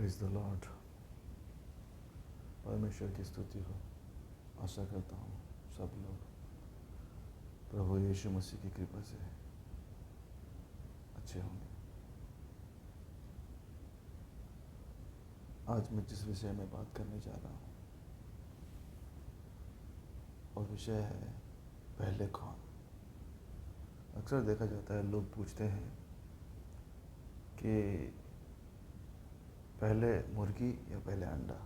Praise the Lord. परमेश्वर की स्तुति हो। आशा करता हूँ सब लोग प्रभु यीशु मसीह की कृपा से अच्छे होंगे। आज मैं जिस विषय में बात करने जा रहा हूँ और विषय है पहले कौन। अक्सर देखा जाता है, लोग पूछते हैं कि पहले मुर्गी या पहले अंडा,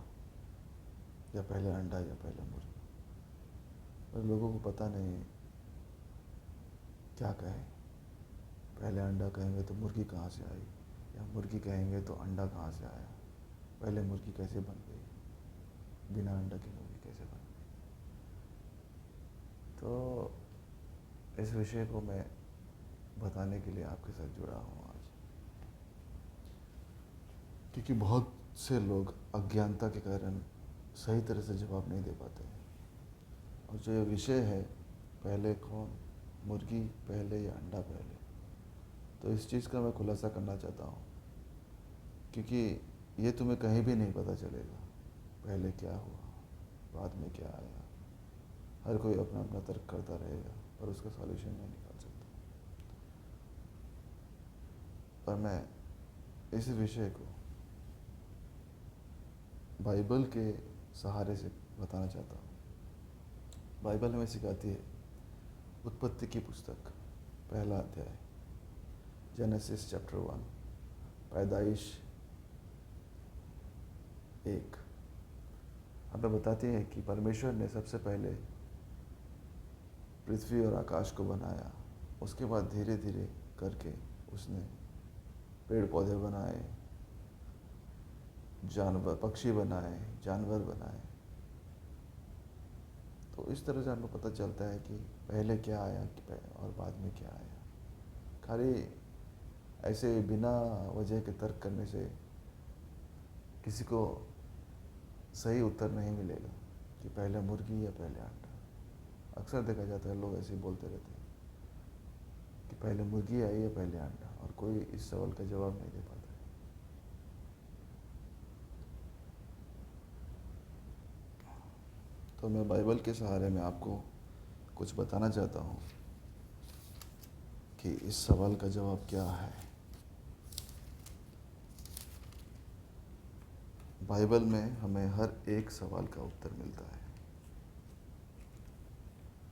या पहले अंडा या पहले मुर्गी। पर लोगों को पता नहीं क्या कहें। पहले अंडा कहेंगे तो मुर्गी कहाँ से आई, या मुर्गी कहेंगे तो अंडा कहाँ से आया। पहले मुर्गी कैसे बन गई, बिना अंडा की मुर्गी कैसे बन गई। तो इस विषय को मैं बताने के लिए आपके साथ जुड़ा हूँ आज, क्योंकि बहुत से लोग अज्ञानता के कारण सही तरह से जवाब नहीं दे पाते हैं। और जो ये विषय है पहले कौन, मुर्गी पहले या अंडा पहले, तो इस चीज़ का मैं खुलासा करना चाहता हूँ, क्योंकि ये तुम्हें कहीं भी नहीं पता चलेगा पहले क्या हुआ बाद में क्या आया। हर कोई अपना अपना तर्क करता रहेगा पर उसका सॉल्यूशन नहीं निकाल सकता। पर मैं इस विषय को बाइबल के सहारे से बताना चाहता हूँ। बाइबल हमें सिखाती है, उत्पत्ति की पुस्तक पहला अध्याय, जेनेसिस चैप्टर 1, पैदाइश 1, हमें बताती है कि परमेश्वर ने सबसे पहले पृथ्वी और आकाश को बनाया। उसके बाद धीरे धीरे करके उसने पेड़ पौधे बनाए, जानवर पक्षी बनाए, जानवर बनाए। तो इस तरह से हमें पता चलता है कि पहले क्या आया और बाद में क्या आया। खाली ऐसे बिना वजह के तर्क करने से किसी को सही उत्तर नहीं मिलेगा कि पहले मुर्गी या पहले अंडा। अक्सर देखा जाता है, लोग ऐसे ही बोलते रहते हैं कि पहले मुर्गी आई या पहले अंडा, और कोई इस सवाल का जवाब नहीं दे पाता है। तो मैं बाइबल के सहारे में आपको कुछ बताना चाहता हूँ कि इस सवाल का जवाब क्या है। बाइबल में हमें हर एक सवाल का उत्तर मिलता है।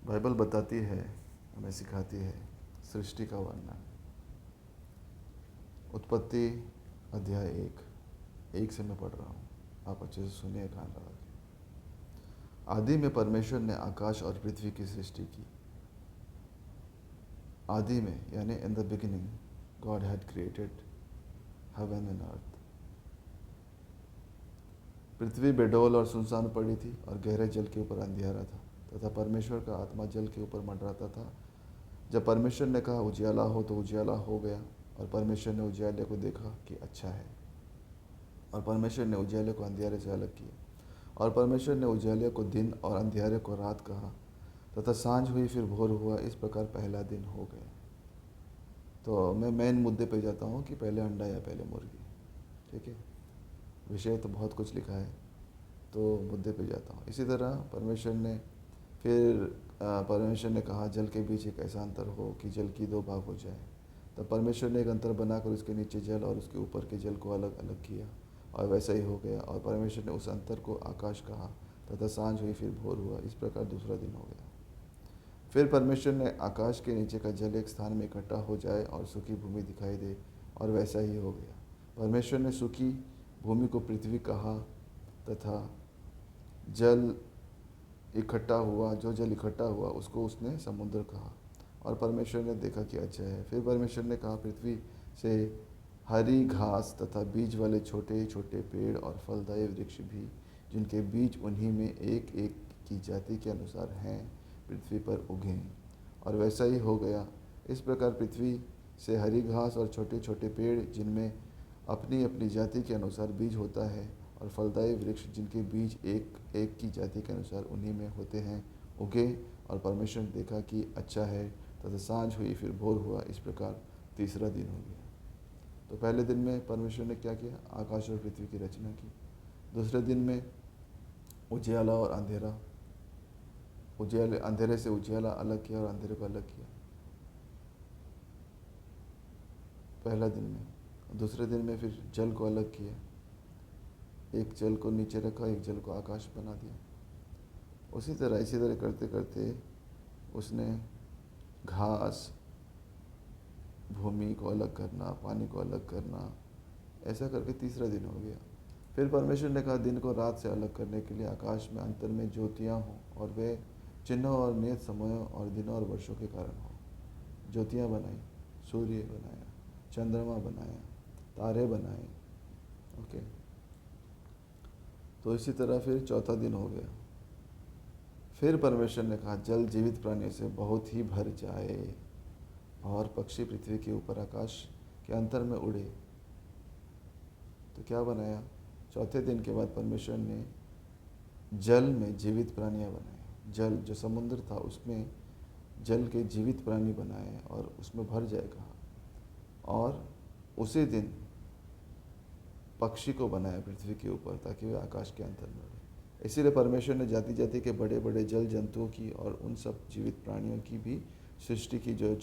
बाइबल बताती है, हमें सिखाती है सृष्टि का वर्णन। उत्पत्ति अध्याय 1 से मैं पढ़ रहा हूँ, आप अच्छे से सुनिए कान लगा के। आदि में परमेश्वर ने आकाश और पृथ्वी की सृष्टि की। आदि में यानी in the beginning God had created heaven and earth. पृथ्वी बेडौल और सुनसान पड़ी थी और गहरे जल के ऊपर अंधियारा था, तथा परमेश्वर का आत्मा जल के ऊपर मंडराता था। जब परमेश्वर ने कहा उजियाला हो, तो उजियाला हो गया। और परमेश्वर ने उजियाले को देखा कि अच्छा है। और परमेश्वर ने उजियाले को अंधियारे से अलग किया। और परमेश्वर ने उजियाले को दिन और अंधियारे को रात कहा, तथा सांझ हुई फिर भोर हुआ। इस प्रकार पहला दिन हो गया। तो मैं मेन मुद्दे पे जाता हूँ कि पहले अंडा या पहले मुर्गी। ठीक है, विषय तो बहुत कुछ लिखा है, तो मुद्दे पे जाता हूँ। इसी तरह परमेश्वर ने कहा जल के बीच एक ऐसा अंतर हो कि जल की 2 भाग हो जाए। तब परमेश्वर ने एक अंतर बनाकर उसके नीचे जल और उसके ऊपर के जल को अलग अलग किया, और वैसा ही हो गया। और परमेश्वर ने उस अंतर को आकाश कहा, तथा सांझ हुई फिर भोर हुआ। इस प्रकार दूसरा दिन हो गया। फिर परमेश्वर ने आकाश के नीचे का जल एक स्थान में इकट्ठा हो जाए और सूखी भूमि दिखाई दे, और वैसा ही हो गया। परमेश्वर ने सूखी भूमि को पृथ्वी कहा, तथा जल इकट्ठा हुआ जो जल इकट्ठा हुआ उसको उसने समुद्र कहा। और परमेश्वर ने देखा कि अच्छा है। फिर परमेश्वर ने कहा पृथ्वी से हरी घास तथा बीज वाले छोटे छोटे पेड़ और फलदायी वृक्ष भी, जिनके बीज उन्हीं में एक एक की जाति के अनुसार हैं, पृथ्वी पर उगें। और वैसा ही हो गया। इस प्रकार पृथ्वी से हरी घास और छोटे छोटे पेड़, जिनमें अपनी अपनी जाति के अनुसार बीज होता है, और फलदायी वृक्ष, जिनके बीज एक एक की जाति के अनुसार उन्हीं में होते हैं, उगे। और परमेश्वर ने देखा कि अच्छा है, तथा सांझ हुई फिर भोर हुआ। इस प्रकार तीसरा दिन हो गया। तो पहले दिन में परमेश्वर ने क्या किया, आकाश और पृथ्वी की रचना की। दूसरे दिन में उजियाला और अंधेरा, उजियाले अंधेरे से उजियाला अलग किया और अंधेरे को अलग किया, पहला दिन में। दूसरे दिन में फिर जल को अलग किया, एक जल को नीचे रखा, एक जल को आकाश बना दिया। इसी तरह करते करते उसने घास, भूमि को अलग करना, पानी को अलग करना, ऐसा करके तीसरा दिन हो गया। फिर परमेश्वर ने कहा दिन को रात से अलग करने के लिए आकाश में अंतर में ज्योतियाँ हों और वे चिन्हों और नियत समयों और दिनों और वर्षों के कारण हो। ज्योतियाँ बनाई, सूर्य बनाया, चंद्रमा बनाया, तारे बनाए। ओके, तो इसी तरह फिर चौथा दिन हो गया। फिर परमेश्वर ने कहा जल जीवित प्राणियों से बहुत ही भर जाए और पक्षी पृथ्वी के ऊपर आकाश के अंतर में उड़े। तो क्या बनाया, चौथे दिन के बाद परमेश्वर ने जल में जीवित प्राणियाँ बनाए। जल जो समुद्र था उसमें जल के जीवित प्राणी बनाए और उसमें भर जाए कहा। और उसी दिन पक्षी को बनाया पृथ्वी के ऊपर ताकि वे आकाश के अंतर में उड़े। इसीलिए परमेश्वर ने जाति जाति के बड़े बड़े जल जंतुओं की और उन सब जीवित प्राणियों की भी सृष्टि की जो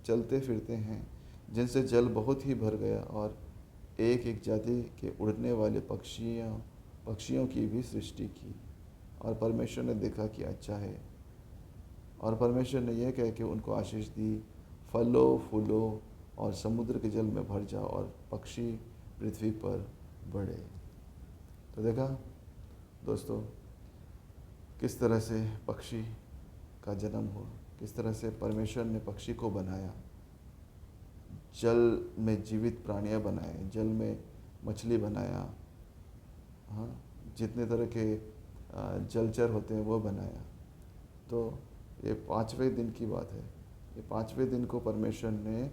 चलते फिरते हैं, जिनसे जल बहुत ही भर गया, और एक एक जाति के उड़ने वाले पक्षियों की भी सृष्टि की। और परमेश्वर ने देखा कि अच्छा है। और परमेश्वर ने यह कह के उनको आशीष दी, फलो फूलो और समुद्र के जल में भर जाओ और पक्षी पृथ्वी पर बढ़े। तो देखा दोस्तों किस तरह से पक्षी का जन्म हुआ, किस तरह से परमेश्वर ने पक्षी को बनाया, जल में जीवित प्राणियाँ बनाए, जल में मछली बनाया, हाँ, जितने तरह के जलचर होते हैं वो बनाया। तो ये 5वें दिन की बात है। ये 5वें दिन को परमेश्वर ने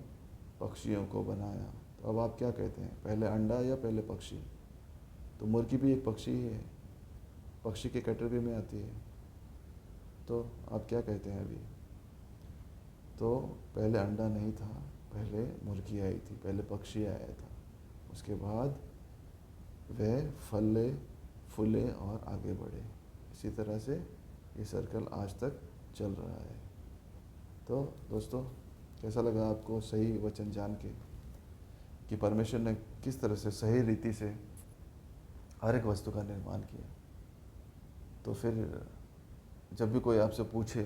पक्षियों को बनाया। तो अब आप क्या कहते हैं, पहले अंडा या पहले पक्षी? तो मुर्गी भी एक पक्षी ही है, पक्षी के कैटेगरी में आती है। तो आप क्या कहते हैं अभी? तो पहले अंडा नहीं था, पहले मुर्गी आई थी, पहले पक्षी आया था, उसके बाद वह फले फूले और आगे बढ़े। इसी तरह से ये सर्कल आज तक चल रहा है। तो दोस्तों कैसा लगा आपको सही वचन जान के कि परमेश्वर ने किस तरह से सही रीति से हर एक वस्तु का निर्माण किया? तो फिर जब भी कोई आपसे पूछे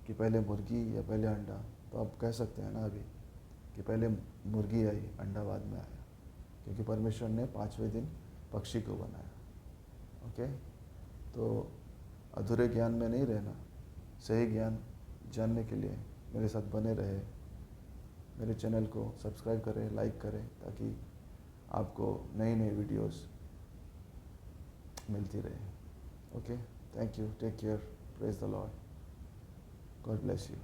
कि पहले मुर्गी या पहले अंडा, तो आप कह सकते हैं ना अभी कि पहले मुर्गी आई, अंडा बाद में आया, क्योंकि परमेश्वर ने 5वें दिन पक्षी को बनाया। ओके, तो अधूरे ज्ञान में नहीं रहना, सही ज्ञान जानने के लिए मेरे साथ बने रहे। मेरे चैनल को सब्सक्राइब करें, लाइक करें, ताकि आपको नई नई वीडियोस मिलती रहे। Okay, thank you, take care, praise the Lord, God bless you.